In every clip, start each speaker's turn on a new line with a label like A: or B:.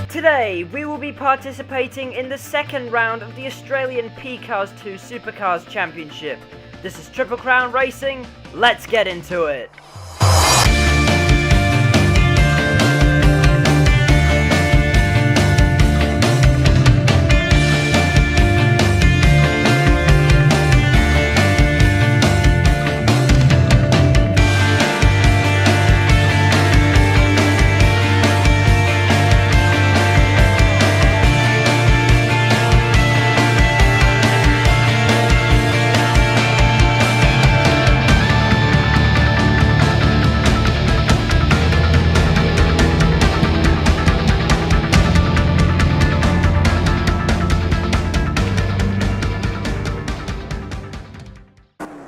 A: Today, we will be participating in the second round of the Australian PCARS 2 Supercars Championship. This is Triple Crown Racing, let's get into it!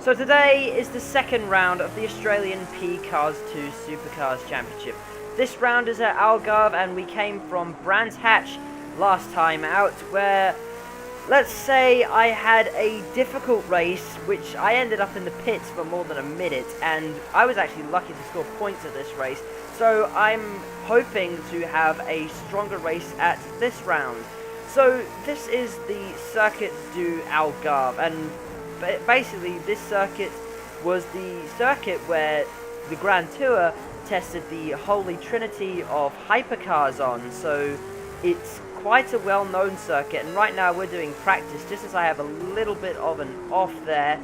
A: So today is the second round of the Australian PCARS 2 Supercars Championship. This round is at Algarve, and we came from Brands Hatch last time out, where, let's say, I had a difficult race, which I ended up in the pits for more than a minute, and I was actually lucky to score points at this race, so I'm hoping to have a stronger race at this round. So this is the Circuit du Algarve, and basically, this circuit was the circuit where the Grand Tour tested the holy trinity of hypercars on, so it's quite a well-known circuit, and right now we're doing practice, just as I have a little bit of an off there.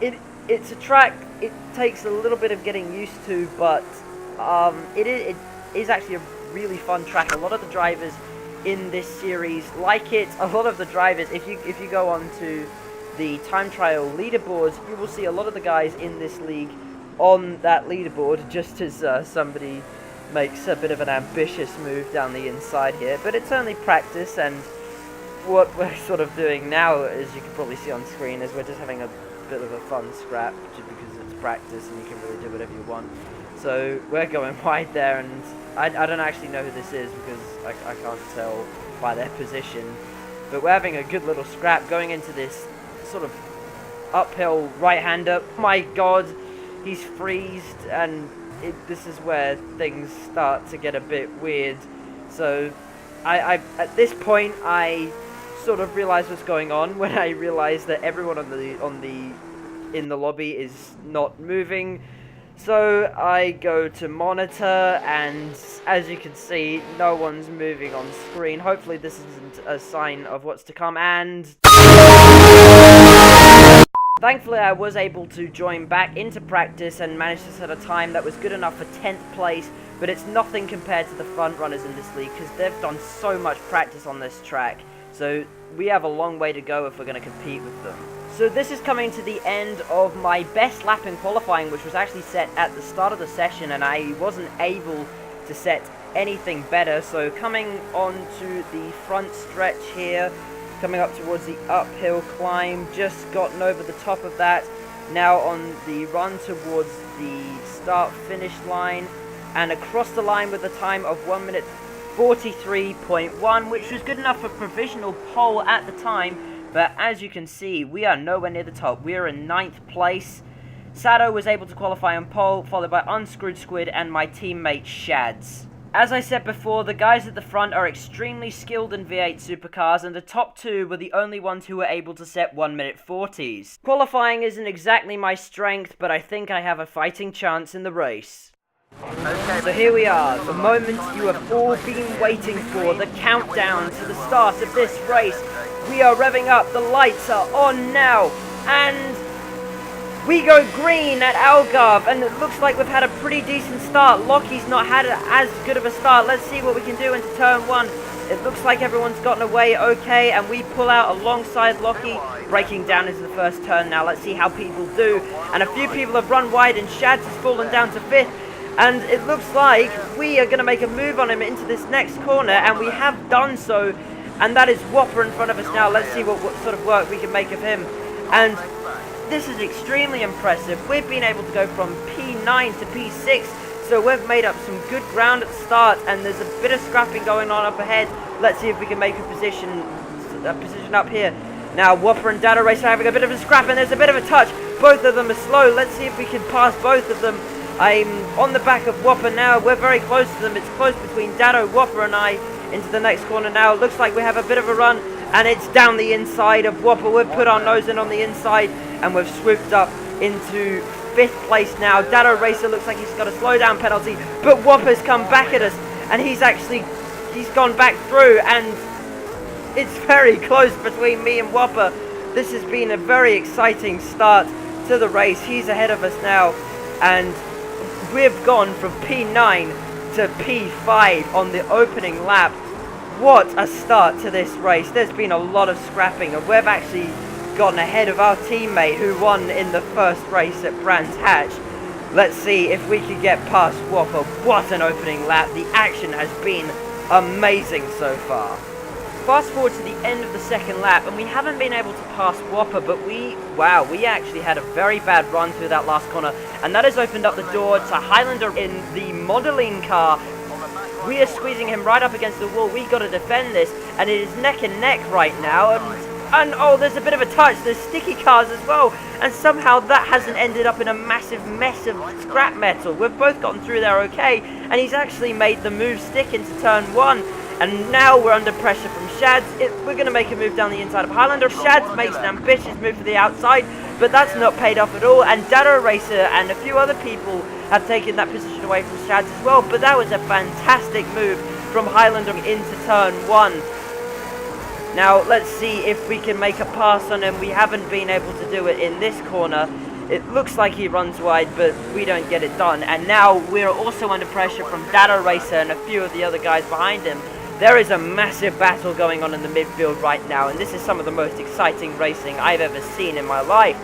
A: It's a track, it takes a little bit of getting used to, but it is actually a really fun track. A lot of the drivers in this series like it. A lot of the drivers, if you go on to the time trial leaderboards, you will see a lot of the guys in this league on that leaderboard, just as somebody makes a bit of an ambitious move down the inside here. But it's only practice, and what we're sort of doing now, as you can probably see on screen, is we're just having a bit of a fun scrap, just because it's practice and you can really do whatever you want. So we're going wide there, and I don't actually know who this is, because I can't tell by their position. But we're having a good little scrap going into this sort of uphill right-hander. My god, he's freezed, and this is where things start to get a bit weird. So I at this point I sort of realize what's going on when I realize that everyone in the lobby is not moving. So I go to monitor, and as you can see, no one's moving on screen. Hopefully this isn't a sign of what's to come, and thankfully I was able to join back into practice and managed to set a time that was good enough for 10th place, but it's nothing compared to the front runners in this league, because they've done so much practice on this track. So we have a long way to go if we're going to compete with them. So this is coming to the end of my best lap in qualifying, which was actually set at the start of the session, and I wasn't able to set anything better. So coming on to the front stretch here, coming up towards the uphill climb, just gotten over the top of that. Now on the run towards the start-finish line, and across the line with a time of 1 minute 43.1, which was good enough for provisional pole at the time. But as you can see, we are nowhere near the top. We are in 9th place. Sado was able to qualify on pole, followed by Unscrewed Squid and my teammate Shads. As I said before, the guys at the front are extremely skilled in V8 supercars, and the top two were the only ones who were able to set 1 minute 40s. Qualifying isn't exactly my strength, but I think I have a fighting chance in the race. So here we are, the moment you have all been waiting for, the countdown to the start of this race. We are revving up, the lights are on now, and we go green at Algarve, and it looks like we've had a pretty decent start. Lockie's not had as good of a start. Let's see what we can do into turn 1. It looks like everyone's gotten away okay, and we pull out alongside Lockie, breaking down into the first turn now. Let's see how people do, and a few people have run wide, and Shads has fallen down to 5th. And it looks like we are going to make a move on him into this next corner, and we have done so. And that is Whopper in front of us now. Let's see what sort of work we can make of him. And this is extremely impressive. We've been able to go from P9 to P6, so we've made up some good ground at the start, and there's a bit of scrapping going on up ahead. Let's see if we can make a position up here. Now Whopper and Data Racer are having a bit of a scrap, and there's a bit of a touch. Both of them are slow. Let's see if we can pass both of them. I'm on the back of Whopper now. We're very close to them. It's close between Dado, Whopper and I into the next corner now. It looks like we have a bit of a run, and it's down the inside of Whopper. We've put our nose in on the inside, and we've swooped up into 5th place now. Dado Racer looks like he's got a slowdown penalty, but Whopper's come back at us, and he's gone back through, and it's very close between me and Whopper. This has been a very exciting start to the race. He's ahead of us now, and we've gone from P9 to P5 on the opening lap. What a start to this race. There's been a lot of scrapping, and we've actually gotten ahead of our teammate who won in the first race at Brands Hatch. Let's see if we can get past Whopper. What an opening lap. The action has been amazing so far. Fast forward to the end of the second lap, and we haven't been able to pass Whopper, but we actually had a very bad run through that last corner, and that has opened up the door to Highlander in the modelling car. We are squeezing him right up against the wall. We got to defend this, and it is neck and neck right now, and oh, there's a bit of a touch. There's sticky cars as well, and somehow that hasn't ended up in a massive mess of scrap metal. We've both gotten through there okay, and he's actually made the move stick into turn 1. And now we're under pressure from Shads. We're going to make a move down the inside of Highlander. Shads makes an ambitious move to the outside, but that's not paid off at all. And Dado Racer and a few other people have taken that position away from Shads as well. But that was a fantastic move from Highlander into turn 1. Now let's see if we can make a pass on him. We haven't been able to do it in this corner. It looks like he runs wide, but we don't get it done. And now we're also under pressure from Dado Racer and a few of the other guys behind him. There is a massive battle going on in the midfield right now, and this is some of the most exciting racing I've ever seen in my life.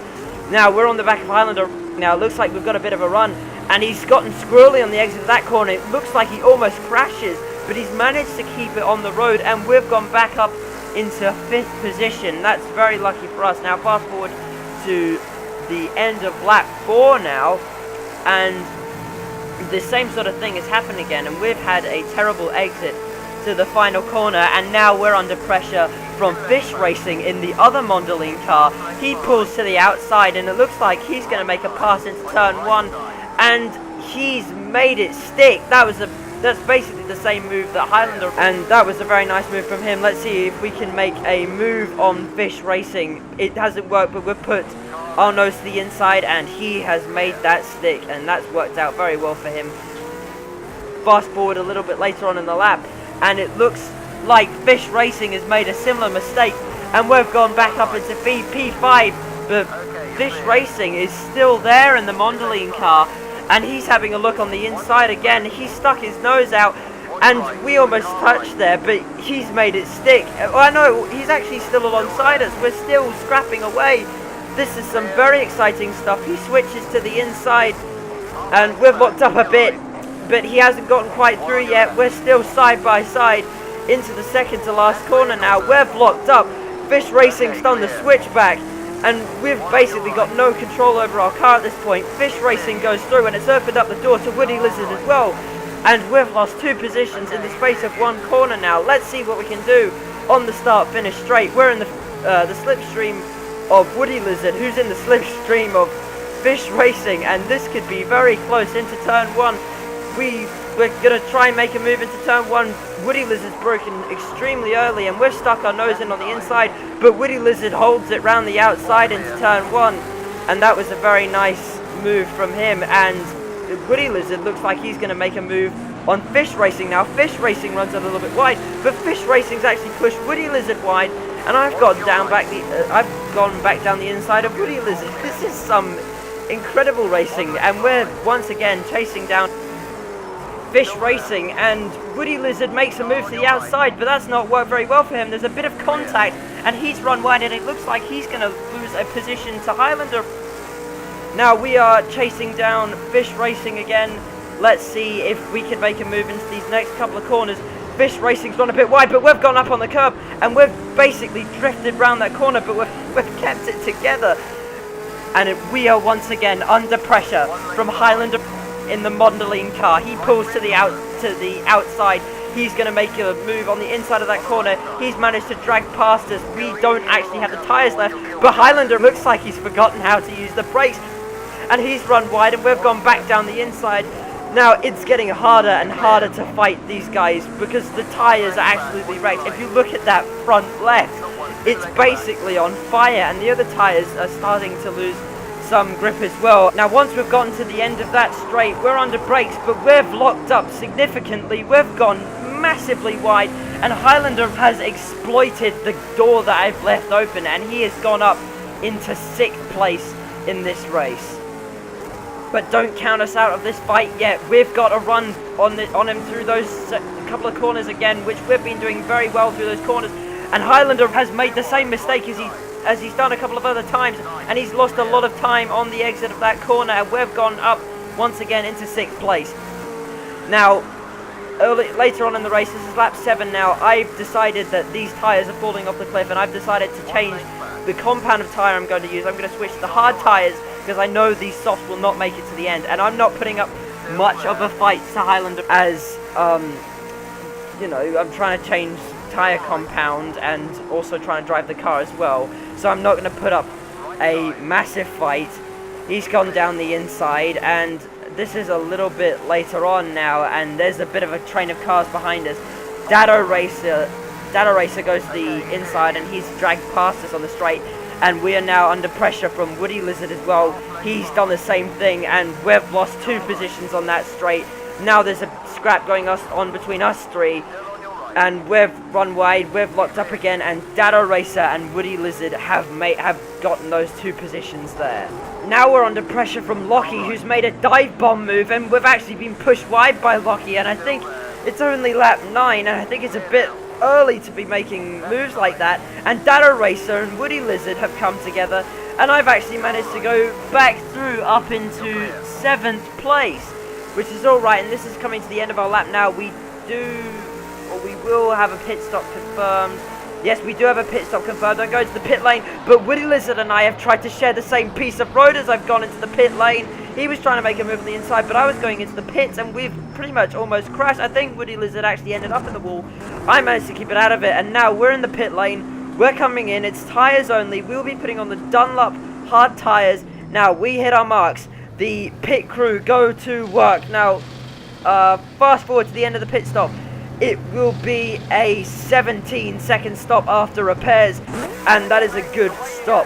A: Now, we're on the back of Highlander. Now, it looks like we've got a bit of a run, and he's gotten squirrely on the exit of that corner. It looks like he almost crashes, but he's managed to keep it on the road, and we've gone back up into 5th position. That's very lucky for us. Now, fast forward to the end of lap 4 now, and the same sort of thing has happened again, and we've had a terrible exit to the final corner, and now we're under pressure from Fish Racing in the other Mondelez car. He pulls to the outside, and it looks like he's going to make a pass into turn 1, and he's made it stick. That's basically the same move that Highlander, and that was a very nice move from him. Let's see if we can make a move on Fish Racing. It hasn't worked, but we've put our nose to the inside, and he has made that stick, and that's worked out very well for him. Fast forward a little bit later on in the lap, and it looks like Fish Racing has made a similar mistake, and we've gone back up into P5, but Fish Racing is still there in the Mondelez car, and he's having a look on the inside again. He stuck his nose out, and we almost touched there, but he's made it stick. Oh no, he's actually still alongside us. We're still scrapping away. This is some very exciting stuff. He switches to the inside, and we've locked up a bit, but he hasn't gotten quite through yet. We're still side by side into the second to last corner now. We're blocked up. Fish Racing's done the switchback, and we've basically got no control over our car at this point. Fish Racing goes through, and it's opened up the door to Woody Lizard as well, and we've lost 2 positions in the space of 1 corner now. Let's see what we can do on the start-finish straight. We're in the slipstream of Woody Lizard, who's in the slipstream of Fish Racing, and this could be very close into turn 1. We're going to try and make a move into turn 1. Woody Lizard's broken extremely early, and we're stuck our nose in on the inside, but Woody Lizard holds it round the outside into turn 1, and that was a very nice move from him. And Woody Lizard looks like he's going to make a move on Fish Racing now. Fish Racing runs a little bit wide, but Fish Racing's actually pushed Woody Lizard wide, and I've gone back down the inside of Woody Lizard. This is some incredible racing, and we're once again chasing down Fish Racing, and Woody Lizard makes a move to the outside, but that's not worked very well for him. There's a bit of contact, and he's run wide, and it looks like he's going to lose a position to Highlander. Now we are chasing down Fish Racing again. Let's see if we can make a move into these next couple of corners. Fish Racing's gone a bit wide, but we've gone up on the curb, and we've basically drifted round that corner, but we've kept it together. And we are once again under pressure from Highlander in the Mondelez car. He pulls to the outside. He's going to make a move on the inside of that corner. He's managed to drag past us. We don't actually have the tyres left, but Highlander looks like he's forgotten how to use the brakes. and he's run wide, and we've gone back down the inside. Now, it's getting harder and harder to fight these guys because the tyres are absolutely wrecked. If you look at that front left, it's basically on fire, and the other tyres are starting to lose some grip as well. Now, once we've gotten to the end of that straight, we're under brakes, but we've locked up significantly. We've gone massively wide, and Highlander has exploited the door that I've left open, and he has gone up into 6th place in this race. But don't count us out of this fight yet. We've got a run on him through those couple of corners again, which we've been doing very well through those corners. And Highlander has made the same mistake as he's done a couple of other times, and he's lost a lot of time on the exit of that corner, and we've gone up once again into 6th place. Now, later on in the race, this is lap 7 now, I've decided that these tyres are falling off the cliff, and I've decided to change the compound of tyre I'm going to use. I'm going to switch to the hard tyres because I know these softs will not make it to the end, and I'm not putting up much of a fight to Highlander as, you know, I'm trying to change tyre compound and also trying to drive the car as well, so I'm not going to put up a massive fight. He's gone down the inside, and this is a little bit later on now, and there's a bit of a train of cars behind us. Dado Racer goes to the inside, and he's dragged past us on the straight, and we are now under pressure from Woody Lizard as well. He's done the same thing, and we've lost 2 positions on that straight. Now there's a scrap going on between us 3, and we've run wide, we've locked up again, and Dado Racer and Woody Lizard have gotten those 2 positions there. Now we're under pressure from Lockie, who's made a dive bomb move, and we've actually been pushed wide by Lockie, and I think it's only lap 9, and I think it's a bit early to be making moves like that. And Dado Racer and Woody Lizard have come together, and I've actually managed to go back through up into 7th place, which is alright, and this is coming to the end of our lap now. We will have a pit stop confirmed. Yes, we do have a pit stop confirmed. I'm going to the pit lane, but Woody Lizard and I have tried to share the same piece of road as I've gone into the pit lane. He was trying to make a move on the inside, but I was going into the pits, and we've pretty much almost crashed. I think Woody Lizard actually ended up in the wall. I managed to keep it out of it, and now we're in the pit lane. We're coming in. It's tyres only. We'll be putting on the Dunlop hard tyres. Now, we hit our marks. The pit crew go to work. Now, fast forward to the end of the pit stop. It will be a 17-second stop after repairs, and that is a good stop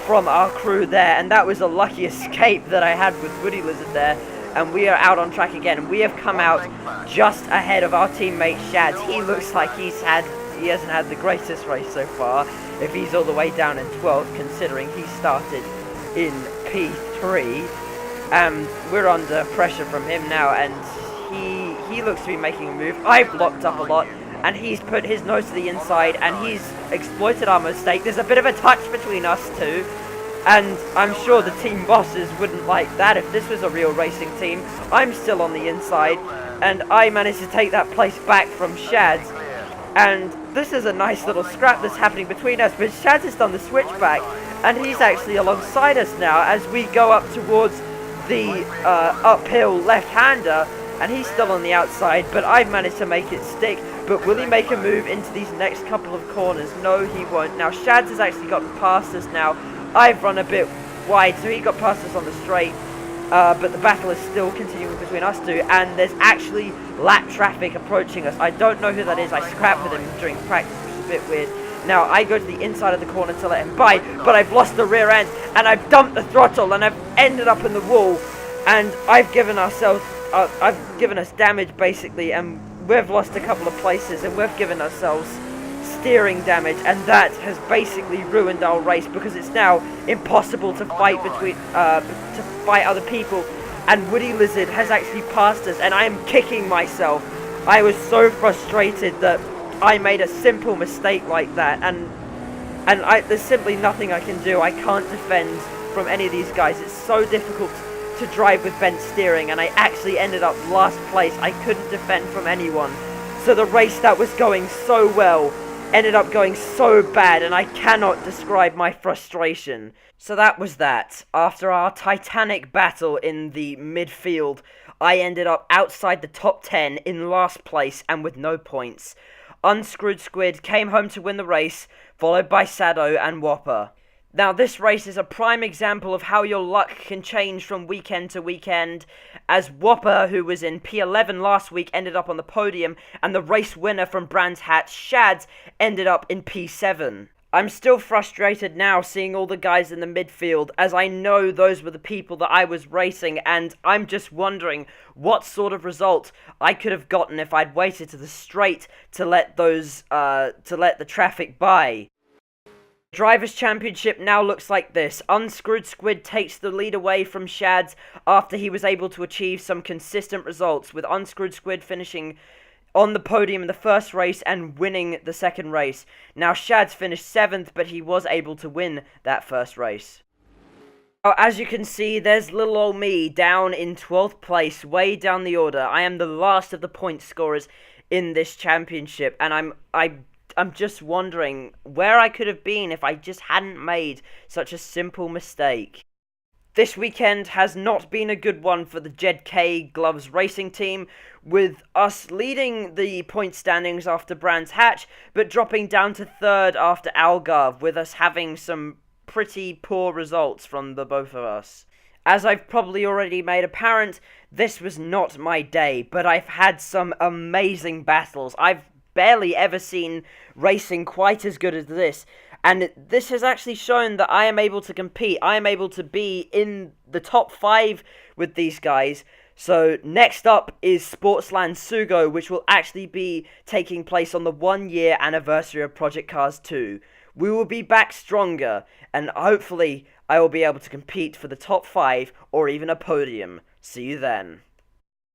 A: from our crew there, and that was a lucky escape that I had with Woody Lizard there, and we are out on track again, and we have come out just ahead of our teammate Shads. He looks like he hasn't had the greatest race so far, if he's all the way down in 12th, considering he started in P3. We're under pressure from him now, and he looks to be making a move. I've locked up a lot, and he's put his nose to the inside, and he's exploited our mistake. There's a bit of a touch between us two, and I'm sure the team bosses wouldn't like that if this was a real racing team. I'm still on the inside, and I managed to take that place back from Shads, and this is a nice little scrap that's happening between us, but Shads has done the switchback, and he's actually alongside us now as we go up towards the uphill left-hander, and he's still on the outside, but I've managed to make it stick. But will he make a move into these next couple of corners? No, he won't. Now, Shads has actually got past us now. I've run a bit wide, so he got past us on the straight. But the battle is still continuing between us two, and there's actually lap traffic approaching us. I don't know who that is. I scrapped with him during practice, which is a bit weird. Now, I go to the inside of the corner to let him by, but I've lost the rear end, and I've dumped the throttle, and I've ended up in the wall, and I've given us damage, basically, and we've lost a couple of places, and we've given ourselves steering damage, and that has basically ruined our race, because it's now impossible to fight other people, and Woody Lizard has actually passed us, and I am kicking myself. I was so frustrated that I made a simple mistake like that, and there's simply nothing I can do. I can't defend from any of these guys. It's so difficult to drive with bent steering, and I actually ended up last place. I couldn't defend from anyone. So the race that was going so well ended up going so bad, and I cannot describe my frustration. So that was that. After our titanic battle in the midfield, I ended up outside the top 10 in last place and with no points. Unscrewed Squid came home to win the race, followed by Sado and Whopper. Now, this race is a prime example of how your luck can change from weekend to weekend, as Whopper, who was in P11 last week, ended up on the podium, and the race winner from Brands Hatch, Shads, ended up in P7. I'm still frustrated now seeing all the guys in the midfield, as I know those were the people that I was racing, and I'm just wondering what sort of result I could have gotten if I'd waited to the straight to let the traffic by. Drivers' Championship now looks like this. Unscrewed Squid takes the lead away from Shads after he was able to achieve some consistent results, with Unscrewed Squid finishing on the podium in the first race and winning the second race. Now, Shads finished 7th, but he was able to win that first race. Now, as you can see, there's little old me down in 12th place, way down the order. I am the last of the point scorers in this championship, and I'm just wondering where I could have been if I just hadn't made such a simple mistake. This weekend has not been a good one for the Jed K Gloves racing team, with us leading the point standings after Brands Hatch, but dropping down to 3rd after Algarve, with us having some pretty poor results from the both of us. As I've probably already made apparent, this was not my day, but I've had some amazing battles. I've barely ever seen racing quite as good as this, and this has actually shown that I am able to compete. I am able to be in the top 5 with these guys. So next up is Sportsland Sugo, which will actually be taking place on the 1-year anniversary of Project Cars 2. We will be back stronger, and hopefully I will be able to compete for the top 5 or even a podium. See you then.